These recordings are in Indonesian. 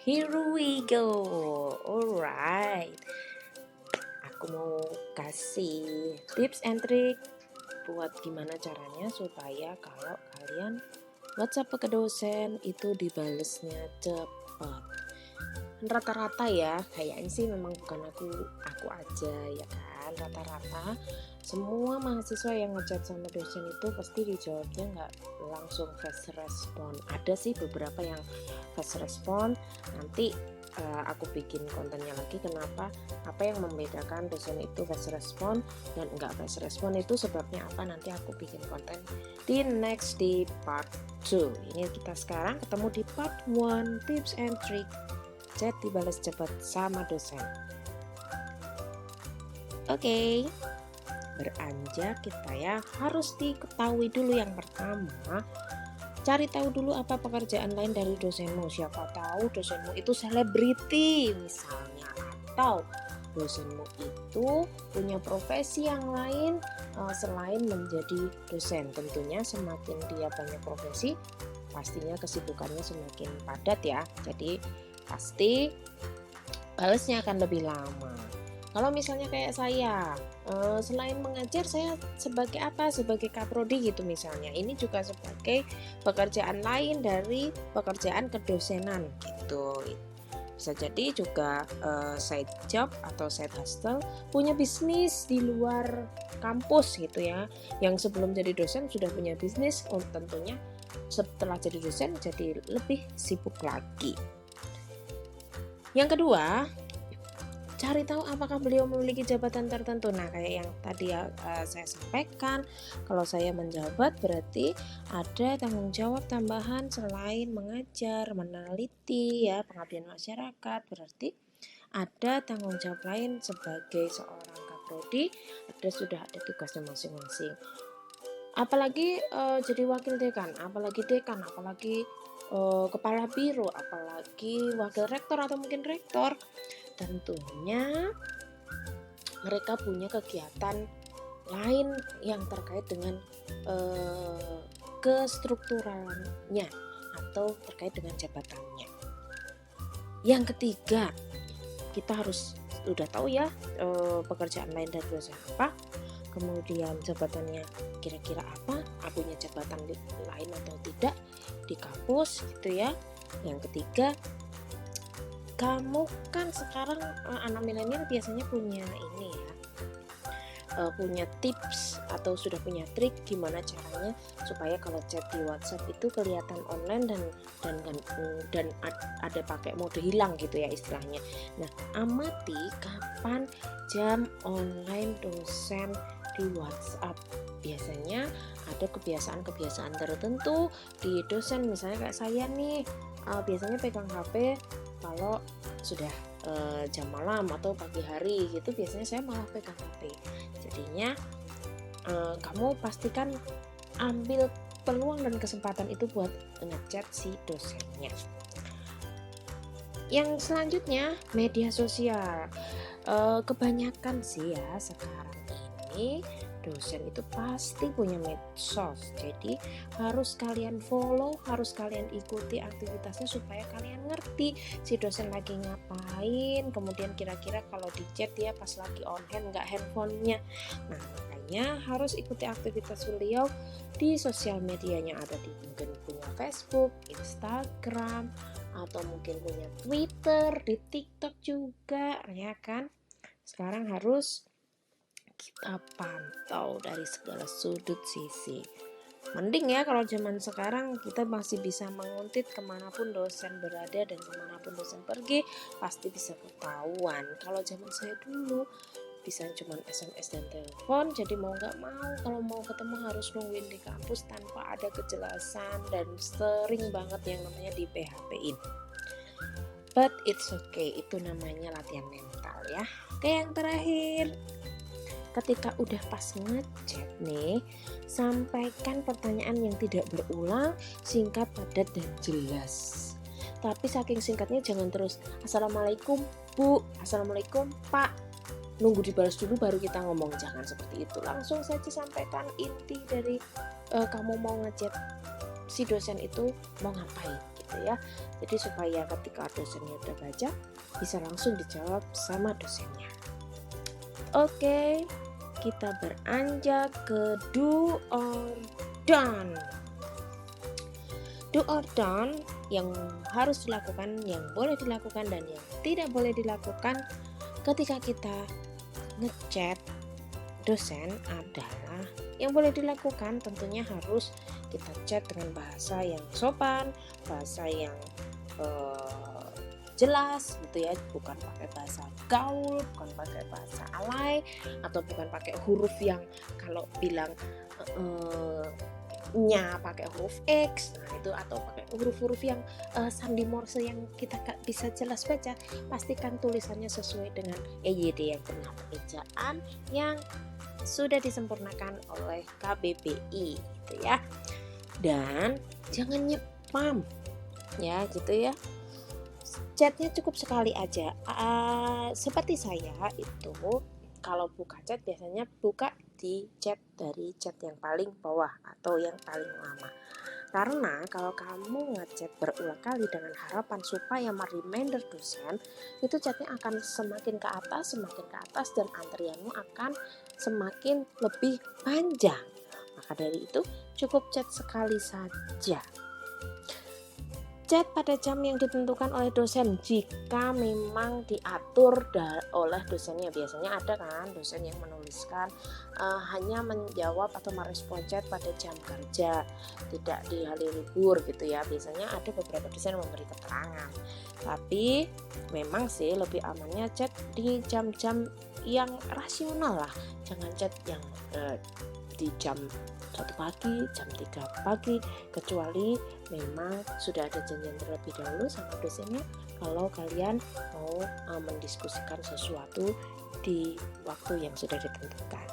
Here we go. Alright. Aku mau kasih tips and trick buat gimana caranya supaya kalau kalian WhatsApp ke dosen itu dibalesnya cepat. Rata-rata ya, kayaknya sih memang bukan aku aja ya kan. Rata-rata semua mahasiswa yang ngechat sama dosen itu pasti dijawabnya nggak langsung fast respon. Ada sih beberapa yang fast respon. Nanti aku bikin kontennya lagi kenapa, apa yang membedakan dosen itu fast respon dan enggak fast respon itu sebabnya apa, nanti aku bikin konten di part 2. Ini kita sekarang ketemu di part 1, tips and trick chat dibalas cepat sama dosen. Oke. Beranjak kita ya, harus diketahui dulu yang pertama, cari tahu dulu apa pekerjaan lain dari dosenmu. Siapa tahu dosenmu itu selebriti misalnya, atau dosenmu itu punya profesi yang lain selain menjadi dosen. Tentunya semakin dia banyak profesi, pastinya kesibukannya semakin padat ya. Jadi pasti balasnya akan lebih lama. Kalau misalnya kayak saya, selain mengajar saya sebagai apa? Sebagai kaprodi gitu misalnya. Ini juga sebagai pekerjaan lain dari pekerjaan kedosenan gitu. Bisa jadi juga side job atau side hustle, punya bisnis di luar kampus gitu ya. Yang sebelum jadi dosen sudah punya bisnis, tentunya setelah jadi dosen jadi lebih sibuk lagi. Yang kedua, cari tahu apakah beliau memiliki jabatan tertentu. Nah, kayak yang tadi saya sampaikan, kalau saya menjabat berarti ada tanggung jawab tambahan selain mengajar, meneliti ya, pengabdian masyarakat, berarti ada tanggung jawab lain sebagai seorang kaprodi, sudah ada tugasnya masing-masing. Apalagi jadi wakil dekan, apalagi kepala biro, apalagi wakil rektor atau mungkin rektor. Tentunya mereka punya kegiatan lain yang terkait dengan kestrukturannya atau terkait dengan jabatannya. Yang ketiga, kita harus udah tahu ya pekerjaan lain dari dosen apa, kemudian jabatannya kira-kira apa, punya jabatan lain atau tidak di kampus gitu ya. Yang ketiga, kamu kan sekarang anak milenial biasanya punya ini ya, punya tips atau sudah punya trik gimana caranya supaya kalau chat di WhatsApp itu kelihatan online dan ada pakai mode hilang gitu ya istilahnya. Nah, amati kapan jam online dosen di WhatsApp. Biasanya ada kebiasaan tertentu di dosen, misalnya kayak saya nih, biasanya pegang HP kalau sudah jam malam atau pagi hari gitu, biasanya saya malah pegang HP. Jadinya kamu pastikan ambil peluang dan kesempatan itu buat ngechat si dosennya. Yang selanjutnya, media sosial. Kebanyakan sih ya sekarang ini dosen itu pasti punya medsos, jadi harus kalian follow, harus kalian ikuti aktivitasnya supaya kalian ngerti si dosen lagi ngapain, kemudian kira-kira kalau di chat dia pas lagi on hand nggak handphonenya. Nah, makanya harus ikuti aktivitas beliau di sosial medianya, ada di mungkin punya Facebook, Instagram, atau mungkin punya Twitter, di TikTok juga ya kan. Sekarang harus kita pantau dari segala sudut sisi. Mending ya kalau zaman sekarang kita masih bisa menguntit kemanapun dosen berada dan kemanapun dosen pergi, pasti bisa ketahuan. Kalau zaman saya dulu bisa cuma SMS dan telepon, jadi mau gak mau kalau mau ketemu harus nungguin di kampus tanpa ada kejelasan, dan sering banget yang namanya di PHP-in. But it's okay, itu namanya latihan mental ya. Oke, yang terakhir, ketika udah pas ngechat nih, sampaikan pertanyaan yang tidak berulang, singkat, padat, dan jelas. Tapi saking singkatnya jangan terus Assalamualaikum Bu, Assalamualaikum Pak, nunggu dibalas dulu baru kita ngomong. Jangan seperti itu, langsung saja sampaikan inti dari kamu mau ngechat si dosen itu mau ngapain. gitu ya. Jadi supaya ketika dosennya udah baca bisa langsung dijawab sama dosennya. Oke, kita beranjak ke do or don't. Do or don't yang harus dilakukan, yang boleh dilakukan dan yang tidak boleh dilakukan ketika kita ngechat dosen adalah yang boleh dilakukan tentunya harus kita chat dengan bahasa yang sopan, bahasa yang jelas gitu ya, bukan pakai bahasa gaul, bukan pakai bahasa alay, atau bukan pakai huruf yang kalau bilang nya pakai huruf X, nah itu, atau pakai huruf-huruf yang sandi Morse yang kita gak bisa jelas baca. Pastikan tulisannya sesuai dengan EYD yang benar, ejaan yang sudah disempurnakan oleh KBBI gitu ya. Dan jangan nyepam ya gitu ya. Chatnya cukup sekali aja. Seperti saya itu kalau buka chat biasanya buka di chat dari chat yang paling bawah atau yang paling lama. Karena kalau kamu ngechat berulang kali dengan harapan supaya reminder dosen, itu chatnya akan semakin ke atas dan antrianmu akan semakin lebih panjang. Maka dari itu cukup chat sekali saja. Chat pada jam yang ditentukan oleh dosen jika memang diatur oleh dosennya. Biasanya ada kan dosen yang menuliskan hanya menjawab atau merespon chat pada jam kerja, tidak di hari libur gitu ya. Biasanya ada beberapa dosen yang memberi keterangan. Tapi memang sih lebih amannya chat di jam-jam yang rasional lah. Jangan chat yang di jam 1 pagi, jam 3 pagi, kecuali memang sudah ada janjian terlebih dahulu sama dosennya kalau kalian mau mendiskusikan sesuatu di waktu yang sudah ditentukan.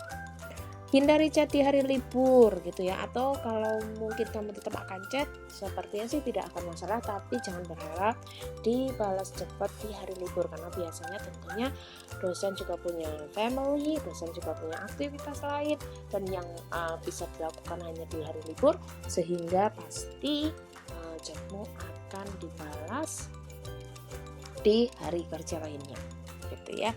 Hindari chat di hari libur gitu ya, atau kalau mungkin kamu tetap akan chat, sepertinya sih tidak akan masalah, tapi jangan berharap dibalas cepat di hari libur, karena biasanya tentunya dosen juga punya family, dosen juga punya aktivitas lain dan yang bisa dilakukan hanya di hari libur, sehingga pasti chatmu akan dibalas di hari kerja lainnya gitu ya.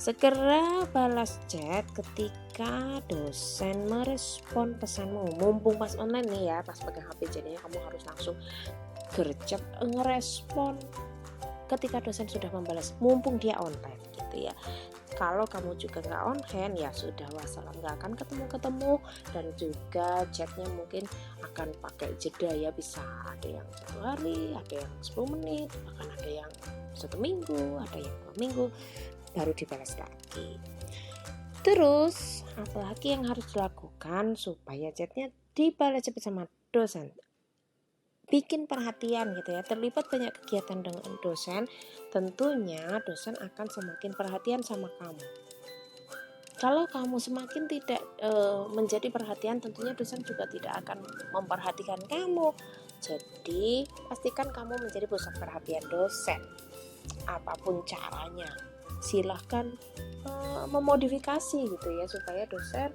Segera balas chat ketika dosen merespon pesanmu. Mumpung pas online nih ya, pas pegang HP, jadinya kamu harus langsung gercep ngerespon ketika dosen sudah membalas, mumpung dia online gitu ya. Kalau kamu juga nggak on hand, ya sudah wassalam, nggak akan ketemu dan juga chatnya mungkin akan pakai jeda ya, bisa ada yang 1 hari, ada yang 10 menit, bahkan ada yang 1 minggu, ada yang 2 minggu baru dibalas lagi. Terus apalagi yang harus dilakukan supaya chatnya dibalas cepat sama dosen? Bikin perhatian gitu ya, terlibat banyak kegiatan dengan dosen, tentunya dosen akan semakin perhatian sama kamu. Kalau kamu semakin tidak menjadi perhatian, tentunya dosen juga tidak akan memperhatikan kamu. Jadi pastikan kamu menjadi pusat perhatian dosen, apapun caranya. Silahkan memodifikasi gitu ya, supaya dosen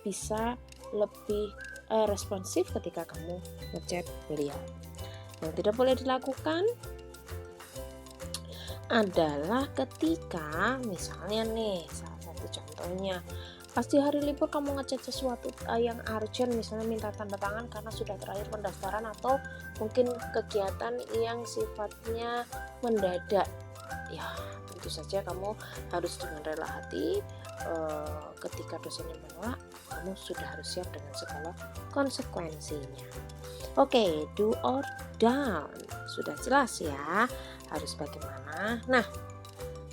bisa lebih responsif ketika kamu ngechat beliau. Yang tidak boleh dilakukan adalah ketika misalnya nih, salah satu contohnya, pas di hari libur kamu ngechat sesuatu yang urgent, misalnya minta tanda tangan karena sudah terakhir pendaftaran, atau mungkin kegiatan yang sifatnya mendadak. Ya tentu saja kamu harus dengan rela hati, ketika dosennya menolak, kamu sudah harus siap dengan segala konsekuensinya. Oke, do or don't sudah jelas ya harus bagaimana. Nah,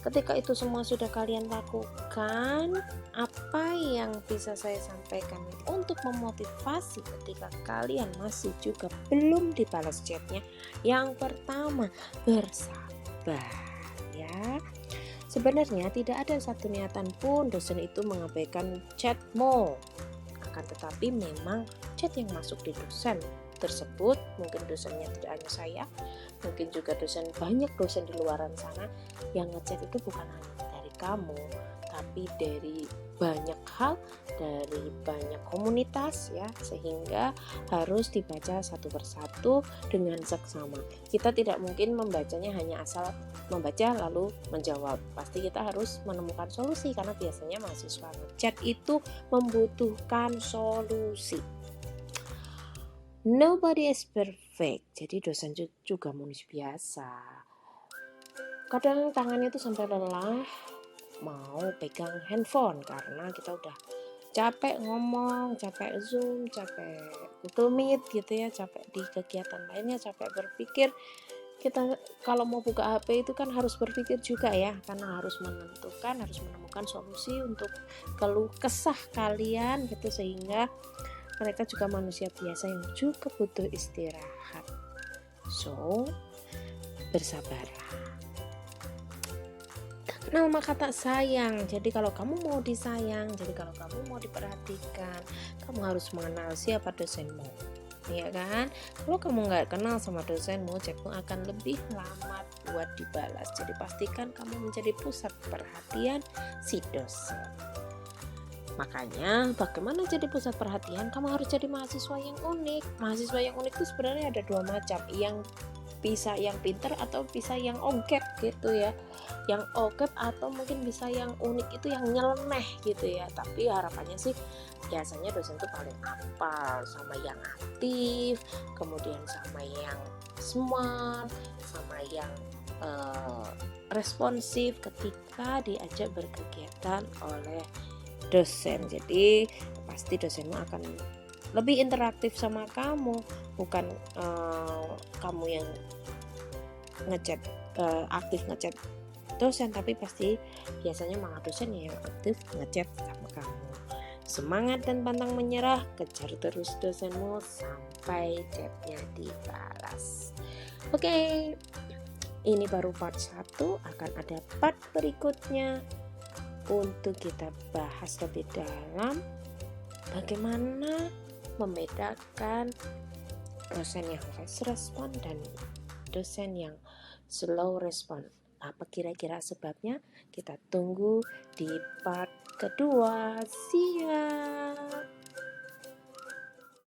ketika itu semua sudah kalian lakukan, apa yang bisa saya sampaikan untuk memotivasi ketika kalian masih juga belum dibalas chatnya? Yang pertama, bersabar ya. Sebenarnya tidak ada satu niatan pun dosen itu mengabaikan chatmu, akan tetapi memang chat yang masuk di dosen tersebut, mungkin dosennya tidak hanya saya, mungkin juga banyak dosen di luaran sana yang ngechat itu bukan hanya dari kamu, tapi dari banyak hal dari banyak komunitas ya, sehingga harus dibaca satu persatu dengan seksama. Kita tidak mungkin membacanya hanya asal membaca lalu menjawab. Pasti kita harus menemukan solusi, karena biasanya mahasiswa ngechat itu membutuhkan solusi. Nobody is perfect. Jadi dosen juga manusia biasa. Kadang tangannya tuh sampai lelah mau pegang handphone karena kita udah capek ngomong, capek Zoom, capek Google Meet gitu ya, capek di kegiatan lainnya, capek berpikir. Kita kalau mau buka HP itu kan harus berpikir juga ya, karena harus menemukan solusi untuk keluh kesah kalian gitu, sehingga mereka juga manusia biasa yang juga butuh istirahat. So, bersabarlah. Nama kata sayang. Jadi kalau kamu mau disayang, jadi kalau kamu mau diperhatikan, kamu harus mengenal siapa dosenmu, ya kan? Kalau kamu nggak kenal sama dosenmu, chatmu akan lebih lama buat dibalas. Jadi pastikan kamu menjadi pusat perhatian si dosen. Makanya bagaimana jadi pusat perhatian? Kamu harus jadi mahasiswa yang unik. Mahasiswa yang unik itu sebenarnya ada dua macam, yang bisa yang pinter atau bisa yang ogep gitu ya. Yang ogep atau mungkin bisa yang unik itu yang nyeleneh gitu ya. Tapi harapannya sih biasanya dosen tuh paling apal, sama yang aktif, kemudian sama yang smart, sama yang responsif ketika diajak berkegiatan oleh dosen. Jadi pasti dosenmu akan lebih interaktif sama kamu, bukan kamu yang ngechat aktif ngechat dosen, tapi pasti biasanya malah dosen yang aktif ngechat sama kamu. Semangat dan pantang menyerah, kejar terus dosenmu sampai chatnya dibalas. Oke, ini baru part 1, akan ada part berikutnya untuk kita bahas lebih dalam bagaimana membedakan dosen yang fast respon dan dosen yang slow respon. Apa kira-kira sebabnya? Kita tunggu di part kedua. See ya.